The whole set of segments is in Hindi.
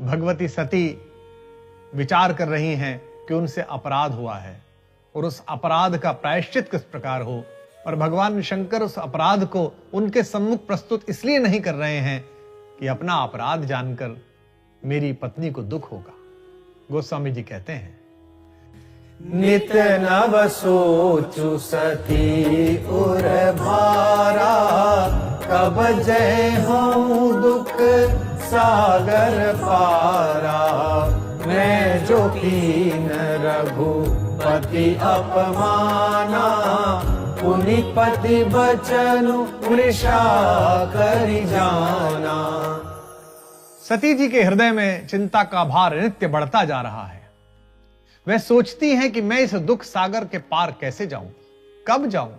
भगवती सती विचार कर रही हैं कि उनसे अपराध हुआ है और उस अपराध का प्रायश्चित किस प्रकार हो, और भगवान शंकर उस अपराध को उनके सम्मुख प्रस्तुत इसलिए नहीं कर रहे हैं कि अपना अपराध जानकर मेरी पत्नी को दुख होगा। गोस्वामी जी कहते हैं, नित नव सोचु सती उर भारा, कब जय हूँ दुख सागर पारा। मैं जो कीन रघुपति अपमाना, पुनि पति बचनु मृषा करि जाना। सती जी के हृदय में चिंता का भार नित्य बढ़ता जा रहा है। वह सोचती हैं कि मैं इस दुख सागर के पार कैसे जाऊं, कब जाऊं।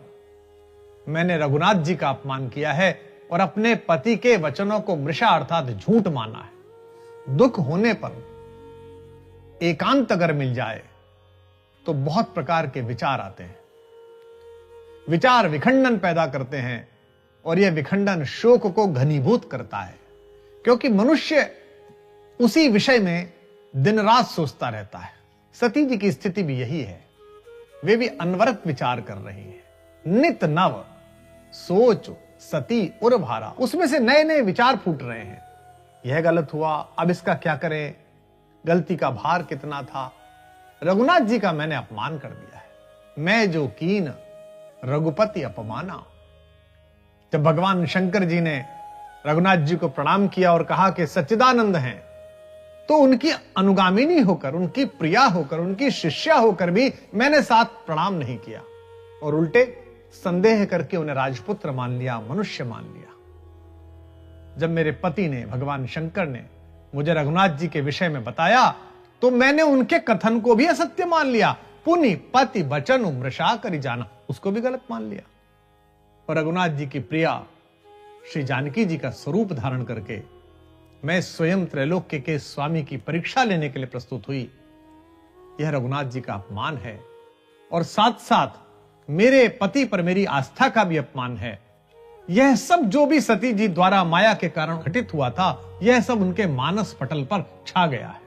मैंने रघुनाथ जी का अपमान किया है और अपने पति के वचनों को मृषा अर्थात झूठ माना है। दुख होने पर एकांत अगर मिल जाए तो बहुत प्रकार के विचार आते हैं। विचार विखंडन पैदा करते हैं और यह विखंडन शोक को घनीभूत करता है, क्योंकि मनुष्य उसी विषय में दिन रात सोचता रहता है। सती जी की स्थिति भी यही है। वे भी अनवरत विचार कर रही हैं। नित नव सोच सती उर भारा, उसमें से नए नए विचार फूट रहे हैं। यह गलत हुआ, अब इसका क्या करें, गलती का भार कितना था, रघुनाथ जी का मैंने अपमान कर दिया है। मैं जो कीन रघुपति अपमाना। जब भगवान शंकर जी ने रघुनाथ जी को प्रणाम किया और कहा कि सच्चिदानंद हैं, तो उनकी अनुगामिनी होकर, उनकी प्रिया होकर, उनकी शिष्या होकर भी मैंने साथ प्रणाम नहीं किया और उल्टे संदेह करके उन्हें राजपुत्र मान लिया, मनुष्य मान लिया। जब मेरे पति ने, भगवान शंकर ने मुझे रघुनाथ जी के विषय में बताया तो मैंने उनके कथन को भी असत्य मान लिया। पुनि पति बचन मृषा करि जाना, उसको भी गलत मान लिया। और रघुनाथ जी की प्रिया श्री जानकी जी का स्वरूप धारण करके मैं स्वयं त्रैलोक्य के स्वामी की परीक्षा लेने के लिए प्रस्तुत हुई। यह रघुनाथ जी का अपमान है और साथ साथ मेरे पति पर मेरी आस्था का भी अपमान है। यह सब जो भी सती जी द्वारा माया के कारण घटित हुआ था, यह सब उनके मानस पटल पर छा गया है।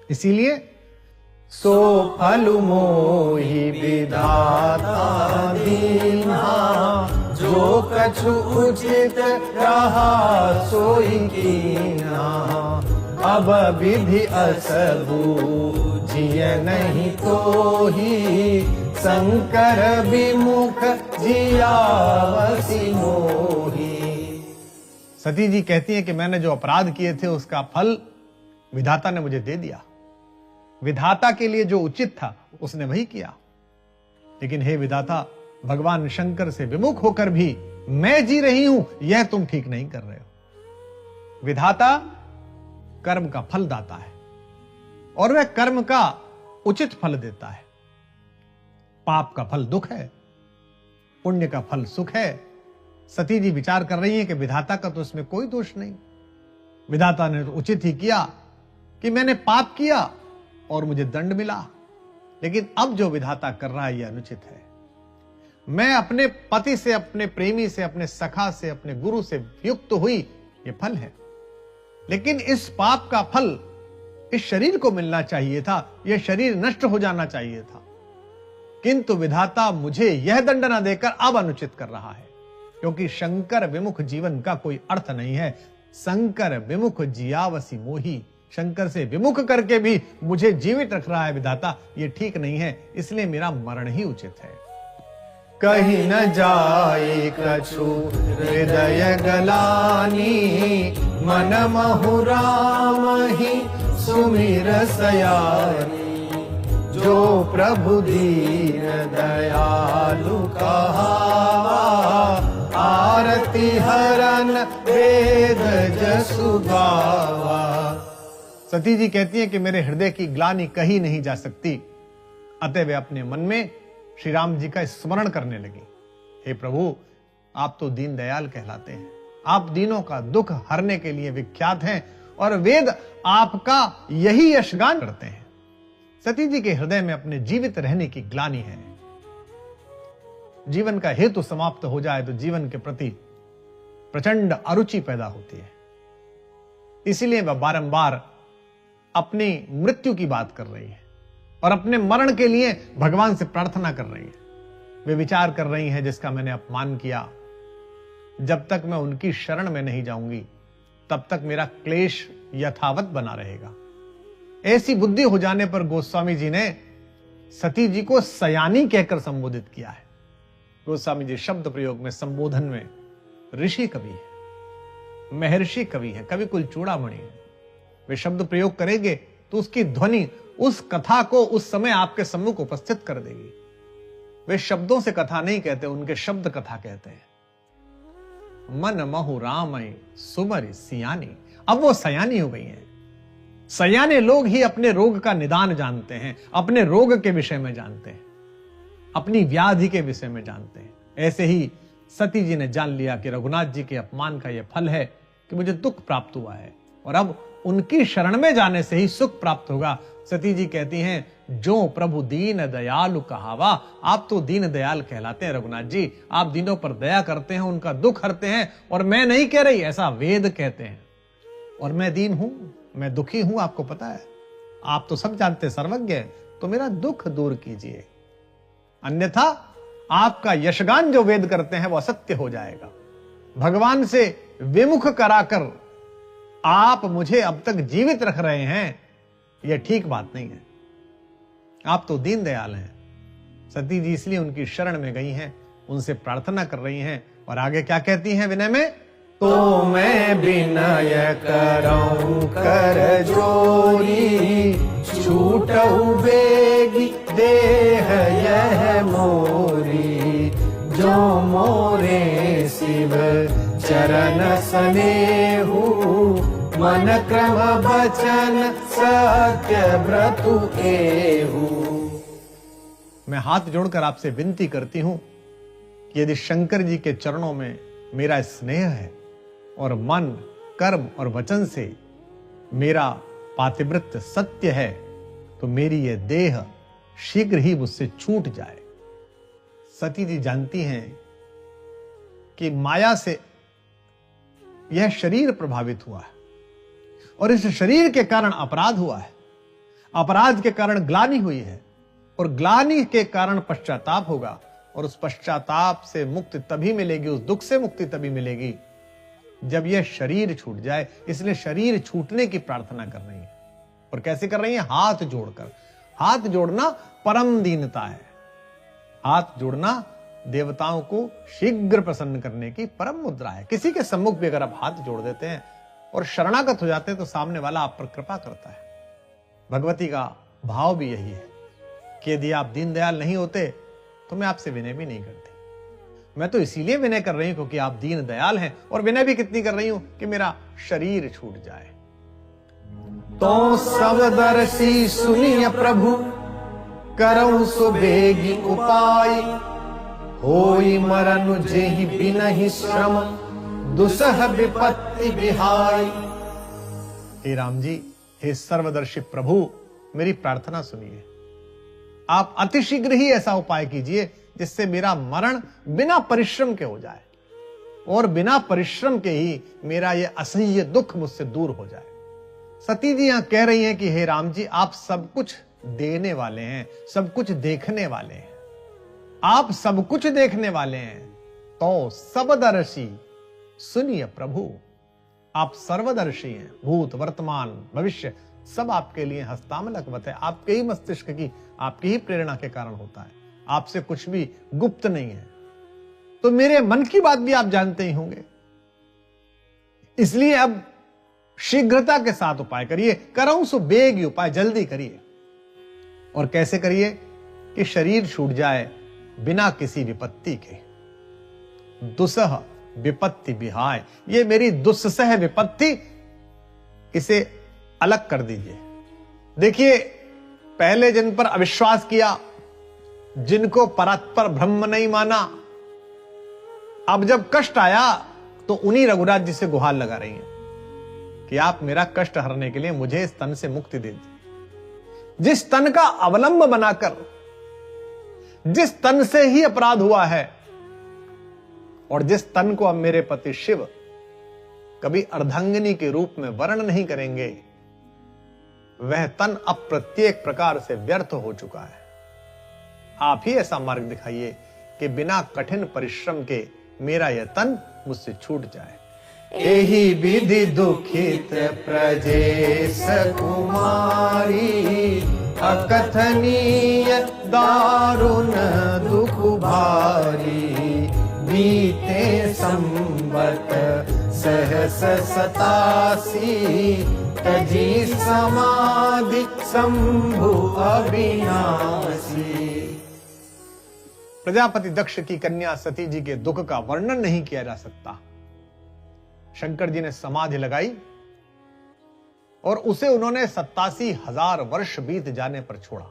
इसीलिए सो फलु मोहि विधाता दीन्हा, जो कछु उचित रहा सोई कीन्हा। अब विधि असबू जिय नहीं तो ही, शंकर विमुख जियावसी मोही। सती जी कहती हैं कि मैंने जो अपराध किए थे उसका फल विधाता ने मुझे दे दिया। विधाता के लिए जो उचित था उसने वही किया। लेकिन हे विधाता, भगवान शंकर से विमुख होकर भी मैं जी रही हूं, यह तुम ठीक नहीं कर रहे हो। विधाता कर्म का फल दाता है और वह कर्म का उचित फल देता है। पाप का फल दुख है, पुण्य का फल सुख है। सती जी विचार कर रही है कि विधाता का तो इसमें कोई दोष नहीं। विधाता ने तो उचित ही किया कि मैंने पाप किया और मुझे दंड मिला, लेकिन अब जो विधाता कर रहा है यह अनुचित है। मैं अपने पति से, अपने प्रेमी से, अपने सखा से, अपने गुरु से युक्त हुई, यह फल है। लेकिन इस पाप का फल इस शरीर को मिलना चाहिए था, यह शरीर नष्ट हो जाना चाहिए था। किंतु विधाता मुझे यह दंड न देकर अब अनुचित कर रहा है, क्योंकि शंकर विमुख जीवन का कोई अर्थ नहीं है। शंकर विमुख जियावसी मोही, शंकर से विमुख करके भी मुझे जीवित रख रहा है विधाता, यह ठीक नहीं है। इसलिए मेरा मरण ही उचित है। कहीं न जाए कछु हृदय गलानी, मन महु राम ही सुमिर सयानी। जो प्रभु दीन दयालु कहावा, आरती हरन वेद जसु गावा। सती जी कहती हैं कि मेरे हृदय की ग्लानि कही नहीं जा सकती। अतः वे अपने मन में श्री राम जी का स्मरण करने लगी। हे प्रभु, आप तो दीन दयाल कहलाते हैं, आप दीनों का दुख हरने के लिए विख्यात हैं और वेद आपका यही यशगान करते हैं। सती जी के हृदय में अपने जीवित रहने की ग्लानि है। जीवन का हेतु समाप्त हो जाए तो जीवन के प्रति प्रचंड अरुचि पैदा होती है। इसीलिए वह बारंबार अपनी मृत्यु की बात कर रही है और अपने मरण के लिए भगवान से प्रार्थना कर रही है। वे विचार कर रही हैं, जिसका मैंने अपमान किया, जब तक मैं उनकी शरण में नहीं जाऊंगी तब तक मेरा क्लेश यथावत बना रहेगा। ऐसी बुद्धि हो जाने पर गोस्वामी जी ने सती जी को सयानी कहकर संबोधित किया है। गोस्वामी जी शब्द प्रयोग में, संबोधन में ऋषि कवि है, महर्षि कवि है, कवि कुल चूड़ामणि है। वे शब्द प्रयोग करेंगे तो उसकी ध्वनि उस कथा को उस समय आपके सम्मुख उपस्थित कर देगी। वे शब्दों से कथा नहीं कहते, उनके शब्द कथा कहते हैं। मन महु रामय सुमरि सियानी। अब वो सयानी हो गई हैं। सयाने लोग ही अपने रोग का निदान जानते हैं, अपने रोग के विषय में जानते हैं, अपनी व्याधि के विषय में जानते हैं। ऐसे ही सती जी ने जान लिया कि रघुनाथ जी के अपमान का यह फल है कि मुझे दुख प्राप्त हुआ है और अब उनकी शरण में जाने से ही सुख प्राप्त होगा। सती जी कहती हैं, जो प्रभु दीन दयालु कहावा। आप तो दीन दयाल कहलाते हैं रघुनाथ जी, आप दीनों पर दया करते हैं, उनका दुख हरते हैं। और मैं नहीं कह रही, ऐसा वेद कहते हैं। और मैं दीन हूं, मैं दुखी हूं, आपको पता है, आप तो सब जानते, सर्वज्ञ है, तो मेरा दुख दूर कीजिए, अन्यथा आपका यशगान जो वेद करते हैं वो असत्य हो जाएगा। भगवान से विमुख कराकर आप मुझे अब तक जीवित रख रहे हैं, यह ठीक बात नहीं है। आप तो दीन दयाल हैं। सती जी इसलिए उनकी शरण में गई हैं, उनसे प्रार्थना कर रही हैं। और आगे क्या कहती हैं विनय में? तो मैं विनय करऊं कर जोरी, छूटऊ बेगी देह यह मोरी। जो मोरे शिव चरण स्नेहु, मन क्रम बचन सत्य व्रतु एहु। मैं हाथ जोड़कर आपसे विनती करती हूं कि यदि शंकर जी के चरणों में मेरा स्नेह है और मन, कर्म और वचन से मेरा पातिव्रत्य सत्य है, तो मेरी यह देह शीघ्र ही मुझसे छूट जाए। सती जी जानती हैं कि माया से यह शरीर प्रभावित हुआ है और इस शरीर के कारण अपराध हुआ है, अपराध के कारण ग्लानि हुई है और ग्लानि के कारण पश्चाताप होगा और उस पश्चाताप से मुक्ति तभी मिलेगी, उस दुख से मुक्ति तभी मिलेगी जब यह शरीर छूट जाए। इसलिए शरीर छूटने की प्रार्थना कर रही है। और कैसे कर रही है? हाथ जोड़कर। हाथ जोड़ना परम दीनता है। हाथ जोड़ना देवताओं को शीघ्र प्रसन्न करने की परम मुद्रा है। किसी के सम्मुख भी अगर आप हाथ जोड़ देते हैं और शरणागत हो जाते हैं तो सामने वाला आप पर कृपा करता है। भगवती का भाव भी यही है कि यदि आप दीनदयाल नहीं होते तो मैं आपसे विनय भी नहीं करती। मैं तो इसीलिए विनय कर रही हूं क्योंकि आप दीन दयाल हैं। और विनय भी कितनी कर रही हूं कि मेरा शरीर छूट जाए। तो सब दर्शी सुनिय प्रभु, करऊं सुबेगी उपाय। होई मरनु जेहि बिनहि श्रम, दुसह विपत्ति बिहाई। हे राम जी, हे सर्वदर्शी प्रभु, मेरी प्रार्थना सुनिए। आप अतिशीघ्र ही ऐसा उपाय कीजिए जिससे मेरा मरण बिना परिश्रम के हो जाए और बिना परिश्रम के ही मेरा यह असह्य दुख मुझसे दूर हो जाए। सती जी यहां कह रही हैं कि हे राम जी, आप सब कुछ देने वाले हैं, सब कुछ देखने वाले हैं, आप सब कुछ देखने वाले हैं। तो सबदर्शी सुनिए प्रभु, आप सर्वदर्शी हैं। भूत वर्तमान भविष्य सब आपके लिए हस्तामलकवत है। आपके ही मस्तिष्क की, आपकी ही प्रेरणा के कारण होता है। आपसे कुछ भी गुप्त नहीं है। तो मेरे मन की बात भी आप जानते ही होंगे। इसलिए अब शीघ्रता के साथ उपाय करिए। करऊं सो बेग उपाय, जल्दी करिए। और कैसे करिए कि शरीर छूट जाए बिना किसी विपत्ति के। दुसह विपत्ति बिहाय, ये मेरी दुस्सह विपत्ति, इसे अलग कर दीजिए। देखिए, पहले जिन पर अविश्वास किया, जिनको परात्पर ब्रह्म नहीं माना, अब जब कष्ट आया तो उन्हीं रघुराज जी से गुहार लगा रही हैं कि आप मेरा कष्ट हरने के लिए मुझे इस तन से मुक्ति दे दीजिए। जिस तन का अवलंब बनाकर, जिस तन से ही अपराध हुआ है और जिस तन को अब मेरे पति शिव कभी अर्धांगिनी के रूप में वर्ण नहीं करेंगे, वह तन अब प्रत्येक प्रकार से व्यर्थ हो चुका है। आप ही ऐसा मार्ग दिखाइए कि बिना कठिन परिश्रम के मेरा यह तन मुझसे छूट जाए। एहि विधि दुखित प्रजेश कुमारी, अकथनीय दारुण दुख भारी। बीते संवत सहस 87, तजी समाधि शंभु अविनाशी। प्रजापति दक्ष की कन्या सती जी के दुख का वर्णन नहीं किया जा सकता। शंकर जी ने समाधि लगाई और उसे उन्होंने 87,000 वर्ष बीत जाने पर छोड़ा।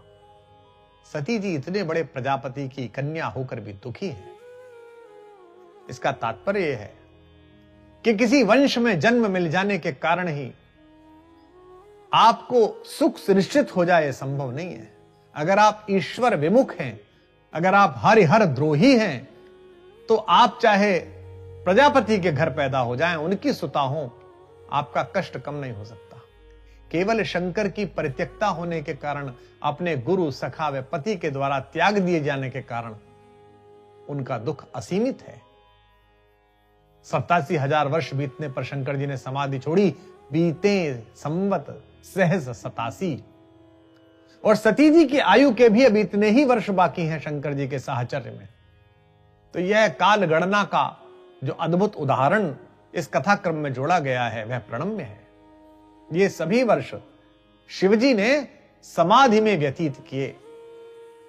सती जी इतने बड़े प्रजापति की कन्या होकर भी दुखी है। इसका तात्पर्य यह है कि किसी वंश में जन्म मिल जाने के कारण ही आपको सुख सुनिश्चित हो जाए, संभव नहीं है। अगर आप ईश्वर विमुख हैं, अगर आप हरिहर द्रोही हैं, तो आप चाहे प्रजापति के घर पैदा हो जाएं, उनकी सुता हो, आपका कष्ट कम नहीं हो सकता। केवल शंकर की परित्यक्ता होने के कारण, अपने गुरु सखा व पति के द्वारा त्याग दिए जाने के कारण उनका दुख असीमित है। 87,000 वर्ष बीतने पर शंकर जी ने समाधि छोड़ी। बीते संवत सहज 87, और सती जी की आयु के भी अब इतने ही वर्ष बाकी हैं शंकर जी के साहचर्य में। तो यह काल गणना का जो अद्भुत उदाहरण इस कथाक्रम में जोड़ा गया है, वह प्रणम्य है। ये सभी वर्ष शिवजी ने समाधि में व्यतीत किए,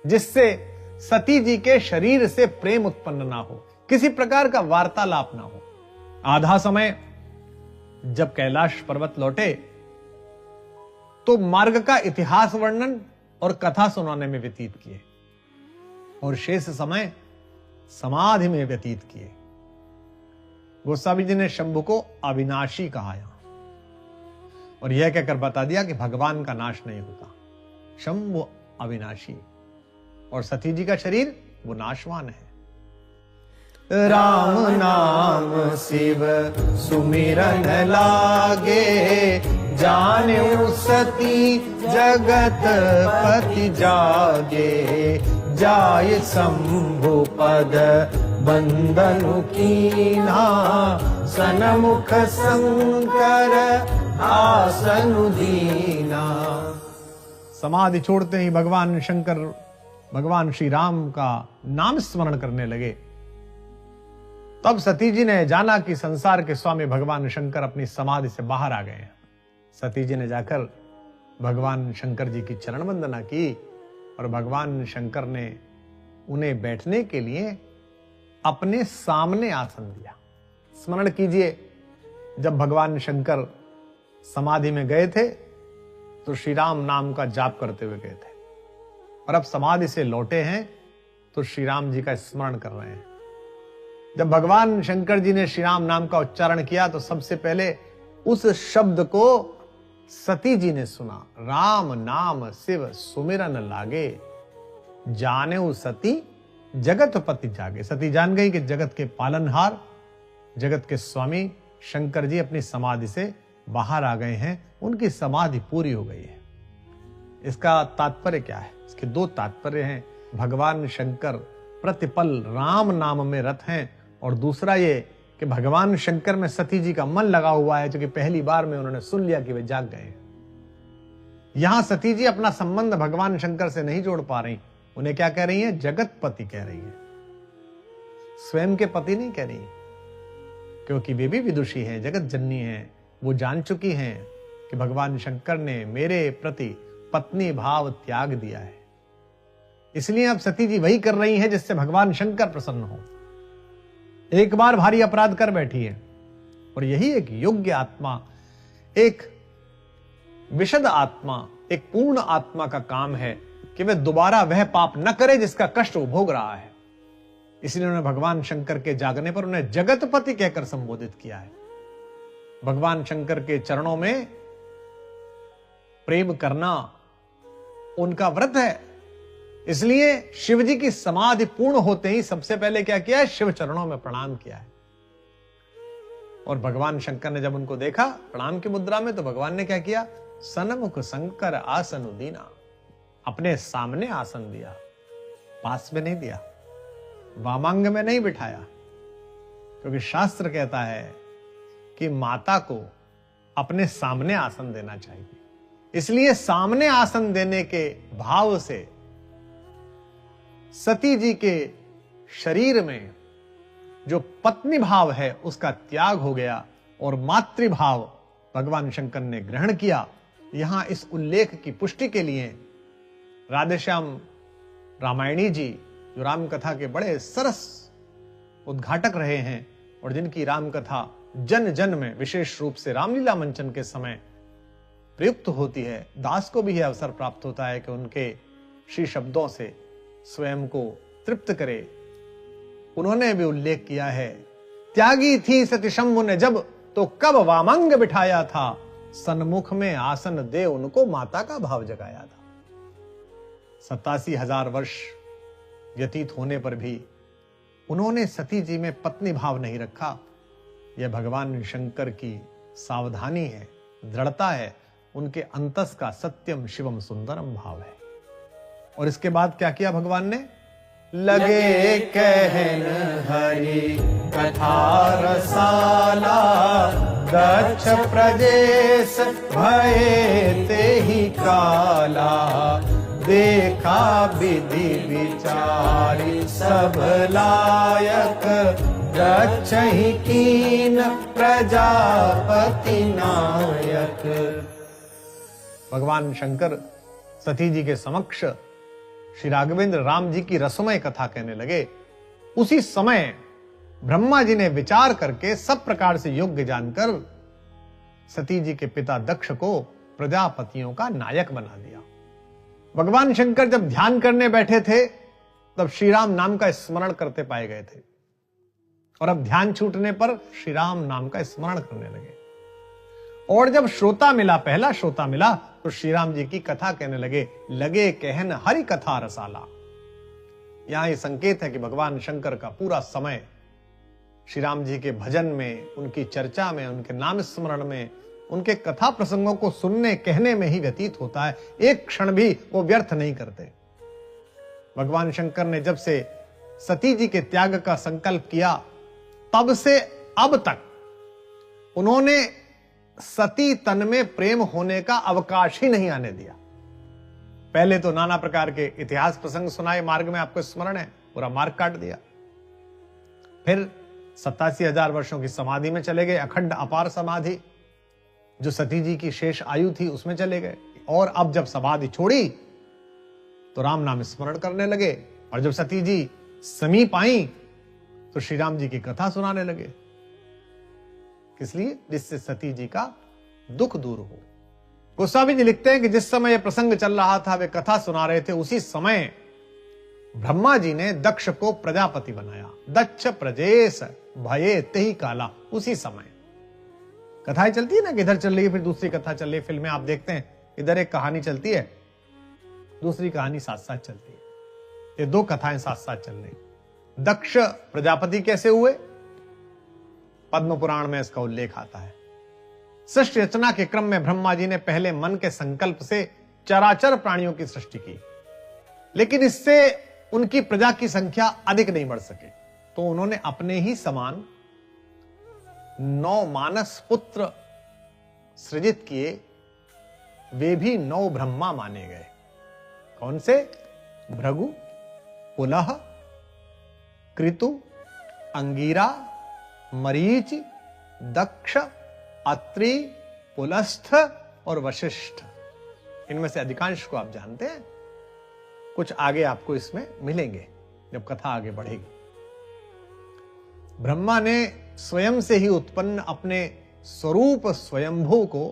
जिससे सती जी के शरीर से प्रेम उत्पन्न ना हो, किसी प्रकार का वार्तालाप ना हो। आधा समय जब कैलाश पर्वत लौटे तो मार्ग का इतिहास वर्णन और कथा सुनाने में व्यतीत किए, और शेष समय समाधि में व्यतीत किए। गोस्वामी जी ने शंभु को अविनाशी कहा यहां, और यह कहकर बता दिया कि भगवान का नाश नहीं होता। शंभु अविनाशी, और सती जी का शरीर वो नाशवान है। राम नाम शिव सुमिरन लागे, जाने सती जगत पति जागे। जाय शंभु पद बंदनु कीना, सनमुख शंकर आसनु दीना। समाधि छोड़ते ही भगवान शंकर भगवान श्री राम का नाम स्मरण करने लगे। तब सती जी ने जाना कि संसार के स्वामी भगवान शंकर अपनी समाधि से बाहर आ गए हैं। सती जी ने जाकर भगवान शंकर जी की चरण वंदना की, और भगवान शंकर ने उन्हें बैठने के लिए अपने सामने आसन दिया। स्मरण कीजिए, जब भगवान शंकर समाधि में गए थे तो श्री राम नाम का जाप करते हुए गए थे, और अब समाधि से लौटे हैं तो श्री राम जी का स्मरण कर रहे हैं। जब भगवान शंकर जी ने श्री राम नाम का उच्चारण किया तो सबसे पहले उस शब्द को सती जी ने सुना। राम नाम शिव सुमिरन लागे, जाने सती जगत पति जागे। सती जान गई कि जगत के पालनहार, जगत के स्वामी शंकर जी अपनी समाधि से बाहर आ गए हैं, उनकी समाधि पूरी हो गई है। इसका तात्पर्य क्या है? इसके दो तात्पर्य हैं। भगवान शंकर प्रतिपल राम नाम में रत हैं, और दूसरा ये कि भगवान शंकर में सती जी का मन लगा हुआ है, क्योंकि पहली बार में उन्होंने सुन लिया कि वे जाग गए। यहां सती जी अपना संबंध भगवान शंकर से नहीं जोड़ पा रही। उन्हें क्या कह रही है? जगत पति कह रही है, स्वयं के पति नहीं कह रही, क्योंकि वे भी विदुषी हैं, जगत जननी हैं। वो जान चुकी हैं कि भगवान शंकर ने मेरे प्रति पत्नी भाव त्याग दिया है, इसलिए अब सती जी वही कर रही हैं जिससे भगवान शंकर प्रसन्न हो। एक बार भारी अपराध कर बैठी है, और यही एक योग्य आत्मा, एक विशद आत्मा, एक पूर्ण आत्मा का काम है कि वह दोबारा वह पाप न करे जिसका कष्ट वो भोग रहा है। इसलिए उन्होंने भगवान शंकर के जागने पर उन्हें जगतपति कहकर संबोधित किया है। भगवान शंकर के चरणों में प्रेम करना उनका व्रत है। इसलिए शिव जी की समाधि पूर्ण होते ही सबसे पहले क्या किया है? शिव चरणों में प्रणाम किया है। और भगवान शंकर ने जब उनको देखा प्रणाम की मुद्रा में, तो भगवान ने क्या किया? सन्मुख शंकर आसन दीना, अपने सामने आसन दिया, पास में नहीं दिया, वामांग में नहीं बिठाया, क्योंकि शास्त्र कहता है कि माता को अपने सामने आसन देना चाहिए। इसलिए सामने आसन देने के भाव से सती जी के शरीर में जो पत्नी भाव है उसका त्याग हो गया और मातृभाव भगवान शंकर ने ग्रहण किया। यहां इस उल्लेख की पुष्टि के लिए राधेश्याम रामायणी जी, जो राम कथा के बड़े सरस उद्घाटक रहे हैं और जिनकी राम कथा जन जन में विशेष रूप से रामलीला मंचन के समय प्रयुक्त होती है, दास को भी यह अवसर प्राप्त होता है कि उनके श्री शब्दों से स्वयं को तृप्त करे। उन्होंने भी उल्लेख किया है, त्यागी थी सती शंभु ने जब, तो कब वामंग बिठाया था, सन्मुख में आसन दे उनको माता का भाव जगाया था। 87,000 वर्ष व्यतीत होने पर भी उन्होंने सती जी में पत्नी भाव नहीं रखा। यह भगवान शंकर की सावधानी है, दृढ़ता है, उनके अंतस का सत्यम शिवम सुंदरम भाव है। और इसके बाद क्या किया भगवान ने? लगे कहन हरि कथा रसाला, दक्ष प्रजेश भये ते ही काला, देखा विधि विचारी सब लायक, दक्ष ही कीन प्रजापति नायक। भगवान शंकर सती जी के समक्ष श्री राघवेंद्र राम जी की रसमय कथा कहने लगे। उसी समय ब्रह्मा जी ने विचार करके सब प्रकार से योग्य जानकर सती जी के पिता दक्ष को प्रजापतियों का नायक बना दिया। भगवान शंकर जब ध्यान करने बैठे थे तब श्री राम नाम का स्मरण करते पाए गए थे, और अब ध्यान छूटने पर श्री राम नाम का स्मरण करने लगे। और जब श्रोता मिला, पहला श्रोता मिला, तो श्री राम जी की कथा कहने लगे। लगे कहन हरि कथा रसाला। यहां यह संकेत है कि भगवान शंकर का पूरा समय श्री राम जी के भजन में, उनकी चर्चा में, उनके नाम स्मरण में, उनके कथा प्रसंगों को सुनने कहने में ही व्यतीत होता है। एक क्षण भी वो व्यर्थ नहीं करते। भगवान शंकर ने जब से सती जी के त्याग का संकल्प किया, तब से अब तक उन्होंने सती तन में प्रेम होने का अवकाश ही नहीं आने दिया। पहले तो नाना प्रकार के इतिहास प्रसंग सुनाए, मार्ग में आपको स्मरण है, पूरा मार्ग काट दिया। फिर 87,000 वर्षों की समाधि में चले गए, अखंड अपार समाधि जो सती जी की शेष आयु थी उसमें चले गए। और अब जब समाधि छोड़ी तो राम नाम स्मरण करने लगे, और जब सती जी समीप आई तो श्री राम जी की कथा सुनाने लगे। किस लिए? जिससे सती जी का दुख दूर हो। गोस्वामी जी लिखते हैं कि जिस समय यह प्रसंग चल रहा था, वे कथा सुना रहे थे, उसी समय ब्रह्मा जी ने दक्ष को प्रजापति बनाया। दक्ष प्रजेश भये तेहि काला। उसी समय कथाएं चलती है ना, कि इधर चल रही है फिर दूसरी कथा चल रही है। फिल्में आप देखते हैं, इधर एक कहानी चलती है, दूसरी कहानी साथ साथ चलती है। ये दो कथाएं साथ साथ चल रही। दक्ष प्रजापति कैसे हुए? पद्म पुराण में इसका उल्लेख आता है। सृष्टि रचना के क्रम में ब्रह्मा जी ने पहले मन के संकल्प से चराचर प्राणियों की सृष्टि की, लेकिन इससे उनकी प्रजा की संख्या अधिक नहीं बढ़ सके, तो उन्होंने अपने ही समान 9 मानस पुत्र सृजित किए। वे भी 9 ब्रह्मा माने गए। कौन से? भृगु, पुलह, कृतु, अंगीरा, मरीचि, दक्ष, अत्रि, पुलस्थ और वशिष्ठ। इनमें से अधिकांश को आप जानते हैं, कुछ आगे आपको इसमें मिलेंगे जब कथा आगे बढ़ेगी। ब्रह्मा ने स्वयं से ही उत्पन्न अपने स्वरूप स्वयंभू को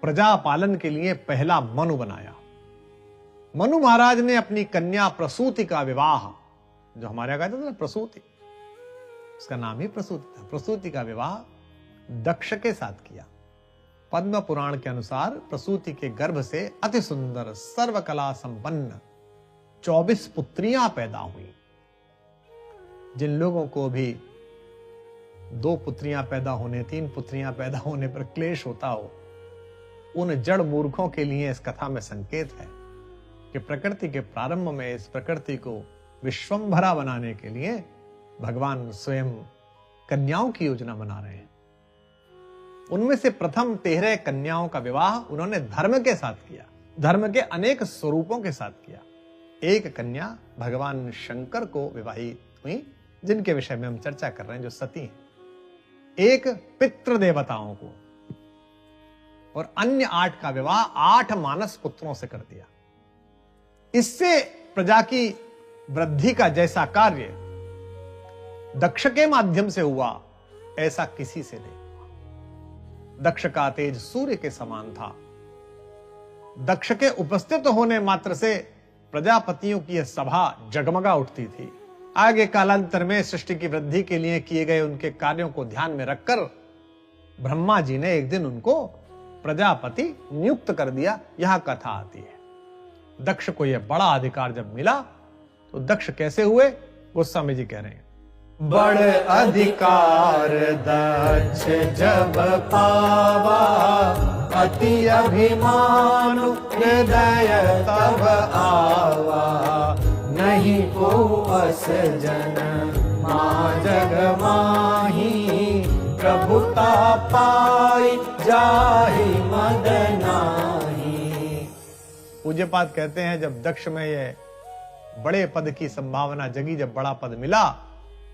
प्रजा पालन के लिए पहला मनु बनाया। मनु महाराज ने अपनी कन्या प्रसूति का विवाह, जो हमारे यहां कहते थे ना प्रसूति, उसका नाम ही प्रसूति था, प्रसूति का विवाह दक्ष के साथ किया। पद्म पुराण के अनुसार प्रसूति के गर्भ से अति सुंदर सर्वकला संपन्न 24 पुत्रियां पैदा हुई। जिन लोगों को भी 2 पुत्रियां पैदा होने, 3 पुत्रियां पैदा होने पर क्लेश होता हो, उन जड़ मूर्खों के लिए इस कथा में संकेत है कि प्रकृति के प्रारंभ में इस प्रकृति को विश्वंभरा बनाने के लिए भगवान स्वयं कन्याओं की योजना बना रहे हैं। उनमें से प्रथम 13 कन्याओं का विवाह उन्होंने धर्म के साथ किया, धर्म के अनेक स्वरूपों के साथ किया। एक कन्या भगवान शंकर को विवाहित हुई, जिनके विषय में हम चर्चा कर रहे हैं, जो सती हैं। एक पितृ देवताओं को, और अन्य 8 का विवाह 8 मानस पुत्रों से कर दिया। इससे प्रजा की वृद्धि का जैसा कार्य दक्ष के माध्यम से हुआ, ऐसा किसी से नहीं हुआ। दक्ष का तेज सूर्य के समान था। दक्ष के उपस्थित होने मात्र से प्रजापतियों की यह सभा जगमगा उठती थी। आगे कालांतर में सृष्टि की वृद्धि के लिए किए गए उनके कार्यों को ध्यान में रखकर ब्रह्मा जी ने एक दिन उनको प्रजापति नियुक्त कर दिया। यह कथा आती है। दक्ष को यह बड़ा अधिकार जब मिला तो दक्ष कैसे हुए, गोस्वामी जी कह रहे हैं, बड़ अधिकार दक्ष जब पावा, अति अभिमान हृदय तब आवा, नहीं को अस जन मां जग माही, प्रभुता पाई जाहि मद नाही। पूज्यपाद कहते हैं, जब दक्ष में ये बड़े पद की संभावना जगी, जब बड़ा पद मिला,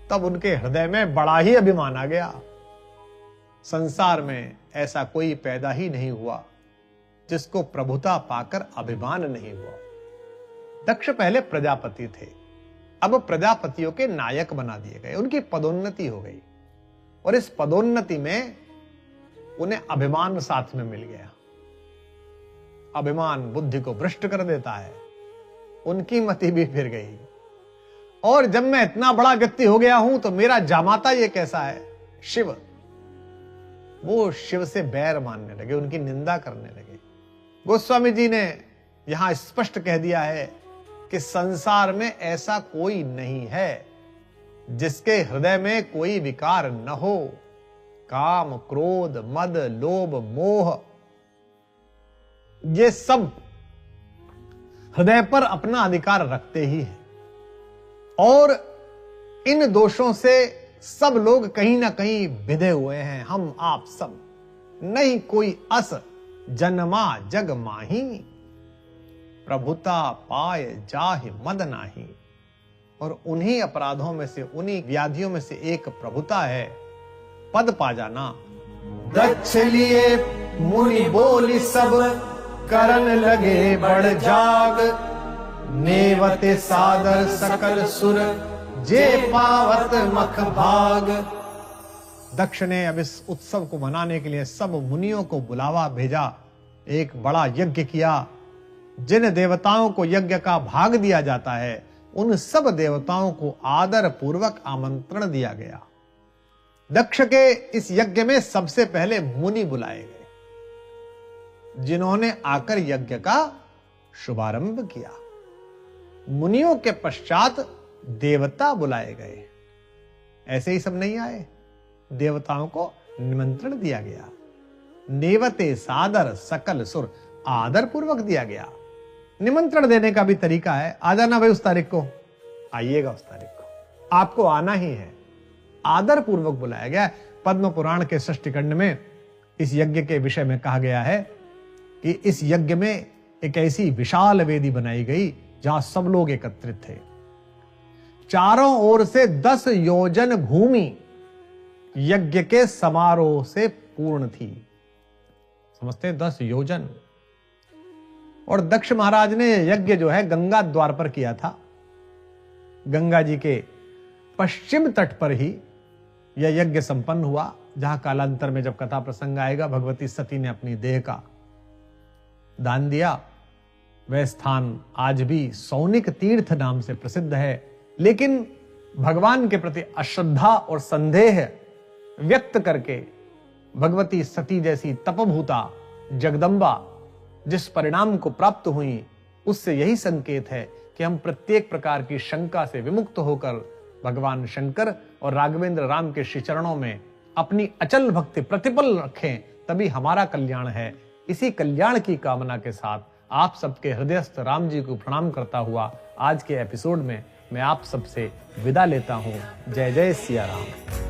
तब उनके हृदय में बड़ा ही अभिमान आ गया। संसार में ऐसा कोई पैदा ही नहीं हुआ जिसको प्रभुता पाकर अभिमान नहीं हुआ। दक्ष पहले प्रजापति थे, अब प्रजापतियों के नायक बना दिए गए, उनकी पदोन्नति हो गई, और इस पदोन्नति में उन्हें अभिमान साथ में मिल गया। अभिमान बुद्धि को भ्रष्ट कर देता है, उनकी मति भी फिर गई। और जब मैं इतना बड़ा व्यक्ति हो गया हूं तो मेरा जामाता ये कैसा है, शिव, वो शिव से बैर मानने लगे, उनकी निंदा करने लगे। गोस्वामी जी ने यहां स्पष्ट कह दिया है कि संसार में ऐसा कोई नहीं है जिसके हृदय में कोई विकार न हो। काम, क्रोध, मद, लोभ, मोह, ये सब हृदय पर अपना अधिकार रखते ही हैं, और इन दोषों से सब लोग कहीं ना कहीं बिधे हुए हैं। हम आप सब, नहीं कोई अस जन्मा जग माही, प्रभुता पाए जाहि मद नाही। और उन्हीं अपराधों में से, उन्हीं व्याधियों में से एक प्रभुता है, पद पा जाना। दक्ष लिए मुनि बोली सब, करन लगे बड़ जाग, नेवते सादर सकल सुर, जे पावत मख भाग। दक्ष ने अब इस उत्सव को मनाने के लिए सब मुनियों को बुलावा भेजा, एक बड़ा यज्ञ किया। जिन देवताओं को यज्ञ का भाग दिया जाता है, उन सब देवताओं को आदर पूर्वक आमंत्रण दिया गया। दक्ष के इस यज्ञ में सबसे पहले मुनि बुलाए गए, जिन्होंने आकर यज्ञ का शुभारंभ किया। मुनियों के पश्चात देवता बुलाए गए। ऐसे ही सब नहीं आए, देवताओं को निमंत्रण दिया गया। नेवते सादर सकल सुर, आदर पूर्वक दिया गया। निमंत्रण देने का भी तरीका है, आ जाना भाई उस तारीख को, आइएगा उस तारीख को, आपको आना ही है। आदर पूर्वक बुलाया गया। पद्म पुराण के षष्ठी खंड में इस यज्ञ के विषय में कहा गया है कि इस यज्ञ में एक ऐसी विशाल वेदी बनाई गई जहां सब लोग एकत्रित थे। चारों ओर से 10 योजन भूमि यज्ञ के समारोह से पूर्ण थी। समझते, 10 योजन। और दक्ष महाराज ने यज्ञ जो है गंगा द्वार पर किया था। गंगा जी के पश्चिम तट पर ही यह यज्ञ संपन्न हुआ, जहां कालांतर में जब कथा प्रसंग आएगा भगवती सती ने अपनी देह का दान दिया। वह स्थान आज भी सौनिक तीर्थ नाम से प्रसिद्ध है। लेकिन भगवान के प्रति अश्रद्धा और संदेह व्यक्त करके भगवती सती जैसी तपभूता जगदम्बा जिस परिणाम को प्राप्त हुई, उससे यही संकेत है कि हम प्रत्येक प्रकार की शंका से विमुक्त होकर भगवान शंकर और राघवेंद्र राम के श्री चरणों में अपनी अचल भक्ति प्रतिपल रखें, तभी हमारा कल्याण है। इसी कल्याण की कामना के साथ आप सबके हृदयस्थ राम जी को प्रणाम करता हुआ आज के एपिसोड में मैं आप सबसे विदा लेता हूं। जय जय सिया राम।